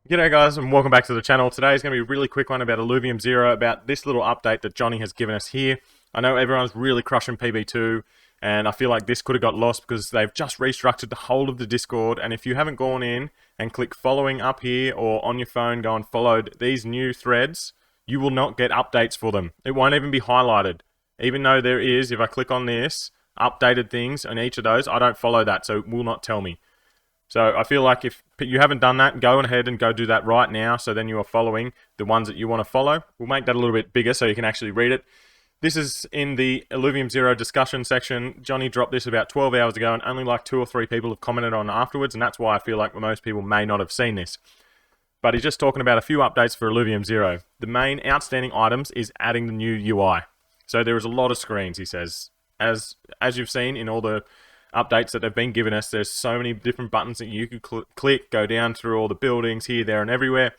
G'day guys and welcome back to the channel. Today is going to be a really quick one about Illuvium Zero, about this little update that Johnny has given us here. I know everyone's really crushing PB2 and I feel like this could have got lost because they've just restructured the whole of the Discord, and if you haven't gone in and click following up here or on your phone go and followed these new threads, you will not get updates for them. It won't even be highlighted. Even though there is, if I click on this, updated things on each of those, I don't follow that, so it will not tell me. So I feel like if you haven't done that, go ahead and go do that right now, so then you are following the ones that you want to follow. We'll make that a little bit bigger so you can actually read it. This is in the Illuvium Zero discussion section. Johnny dropped this about 12 hours ago and only like 2 or 3 people have commented on it afterwards, and that's why I feel like most people may not have seen this. But he's just talking about a few updates for Illuvium Zero. The main outstanding items is adding the new UI. So there is a lot of screens, he says. As you've seen in all the updates that have been given us, there's so many different buttons that you could click, go down through all the buildings here, there, and everywhere.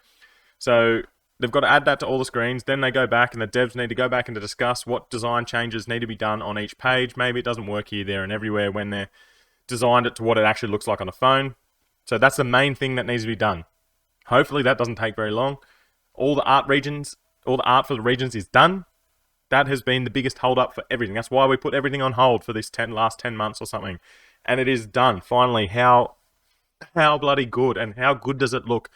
So they've got to add that to all the screens. Then they go back, and the devs need to go back and to discuss what design changes need to be done on each page. Maybe it doesn't work here, there, and everywhere when they're designed it to what it actually looks like on a phone. So that's the main thing that needs to be done. Hopefully that doesn't take very long. All the art for the regions is done. That has been the biggest hold up for everything. That's why we put everything on hold for this last 10 months or something. And it is done, finally. How bloody good, and how good does it look?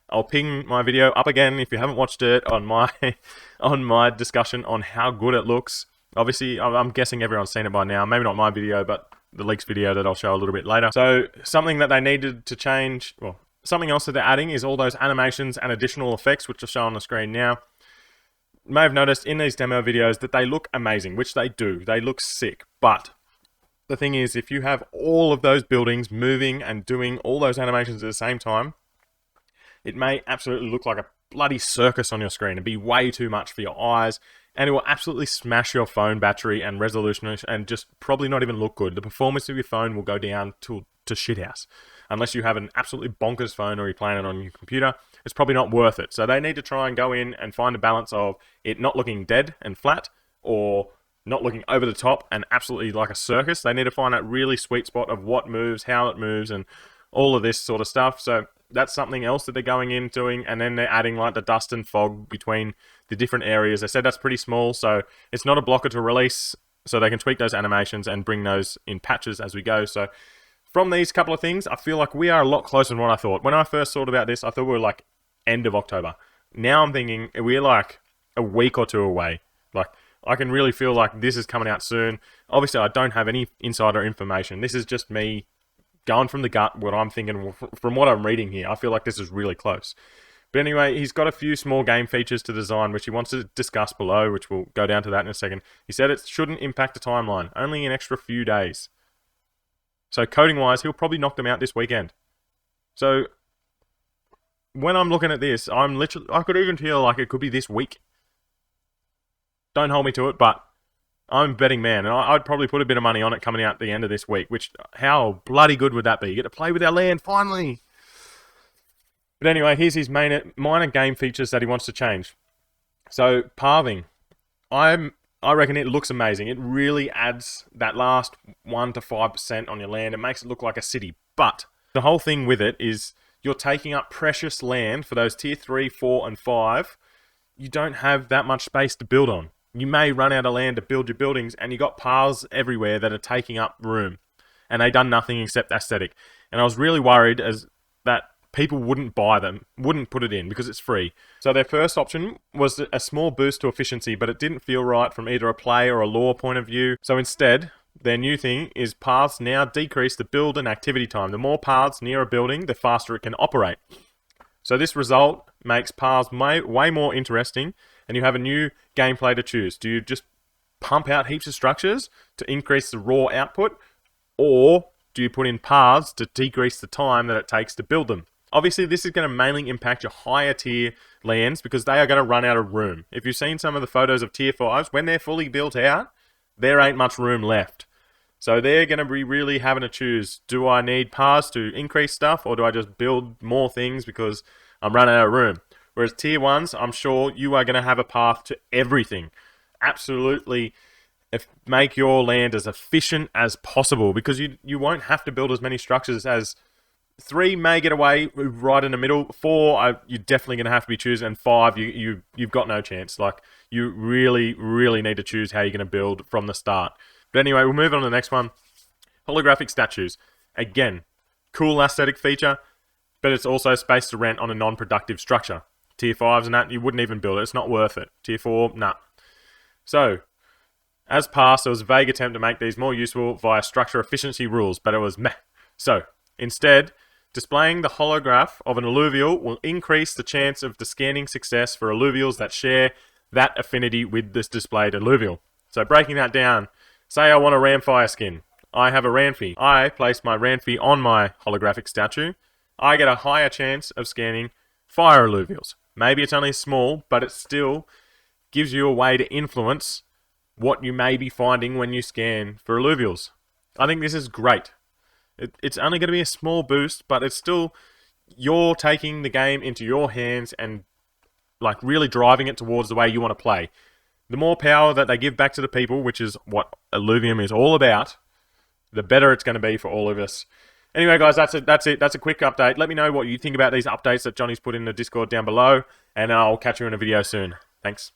I'll ping my video up again if you haven't watched it on my discussion on how good it looks. Obviously, I'm guessing everyone's seen it by now. Maybe not my video, but the leaks video that I'll show a little bit later. So something that they needed to change, well, something else that they're adding is all those animations and additional effects, which are shown on the screen now. You may have noticed in these demo videos that they look amazing, which they do. They look sick. But the thing is, if you have all of those buildings moving and doing all those animations at the same time, it may absolutely look like a bloody circus on your screen. It'd be way too much for your eyes, and it will absolutely smash your phone battery and resolution and just probably not even look good. The performance of your phone will go down to shithouse. Unless you have an absolutely bonkers phone or you're playing it on your computer, it's probably not worth it. So they need to try and go in and find a balance of it not looking dead and flat, or not looking over the top and absolutely like a circus. They need to find that really sweet spot of what moves, how it moves, and all of this sort of stuff. So that's something else that they're going in doing, and then they're adding like the dust and fog between the different areas. They said that's pretty small, so it's not a blocker to release, so they can tweak those animations and bring those in patches as we go. So from these couple of things, I feel like we are a lot closer than what I thought. When I first thought about this, I thought we were like end of October. Now I'm thinking we're like a week or two away. Like, I can really feel like this is coming out soon. Obviously, I don't have any insider information. This is just me going from the gut, what I'm thinking from what I'm reading here. I feel like this is really close. But anyway, he's got a few small game features to design, which he wants to discuss below, which we'll go down to that in a second. He said it shouldn't impact the timeline, only an extra few days. So coding-wise, he'll probably knock them out this weekend. So when I'm looking at this, I could even feel like it could be this week. Don't hold me to it, but I'm a betting man, and I'd probably put a bit of money on it coming out at the end of this week, which, how bloody good would that be? You get to play with our land, finally! But anyway, here's his minor game features that he wants to change. So, pathing. I reckon it looks amazing. It really adds that last 1 to 5% on your land. It makes it look like a city. But the whole thing with it is you're taking up precious land for those tier 3, 4, and 5. You don't have that much space to build on. You may run out of land to build your buildings, and you got paths everywhere that are taking up room. And they done nothing except aesthetic. And I was really worried as that people wouldn't buy them, wouldn't put it in because it's free. So their first option was a small boost to efficiency, but it didn't feel right from either a play or a lore point of view. So instead, their new thing is paths now decrease the build and activity time. The more paths near a building, the faster it can operate. So this result makes paths way more interesting, and you have a new gameplay to choose. Do you just pump out heaps of structures to increase the raw output, or do you put in paths to decrease the time that it takes to build them? Obviously, this is going to mainly impact your higher tier lands because they are going to run out of room. If you've seen some of the photos of tier 5s, when they're fully built out, there ain't much room left. So they're going to be really having to choose, do I need paths to increase stuff, or do I just build more things because I'm running out of room? Whereas tier 1s, I'm sure you are going to have a path to everything. Absolutely make your land as efficient as possible because you won't have to build as many structures as 3 may get away right in the middle. 4, you're definitely going to have to be choosing. And 5, you've got no chance. Like, you really, really need to choose how you're going to build from the start. But anyway, we'll move on to the next one. Holographic statues. Again, cool aesthetic feature, but it's also space to rent on a non-productive structure. Tier 5s and that, you wouldn't even build it. It's not worth it. Tier 4, nah. So, as past, there was a vague attempt to make these more useful via structure efficiency rules, but it was meh. So, instead, displaying the holograph of an alluvial will increase the chance of the scanning success for alluvials that share that affinity with this displayed alluvial. So breaking that down, say I want a Ramfire skin. I have a Ranfi. I place my Ranfi on my holographic statue. I get a higher chance of scanning fire alluvials. Maybe it's only small, but it still gives you a way to influence what you may be finding when you scan for alluvials. I think this is great. It's only going to be a small boost, but it's still, you're taking the game into your hands and like really driving it towards the way you want to play. The more power that they give back to the people, which is what Illuvium is all about, the better it's going to be for all of us. Anyway, guys, that's it. That's a quick update. Let me know what you think about these updates that Johnny's put in the Discord down below, and I'll catch you in a video soon. Thanks.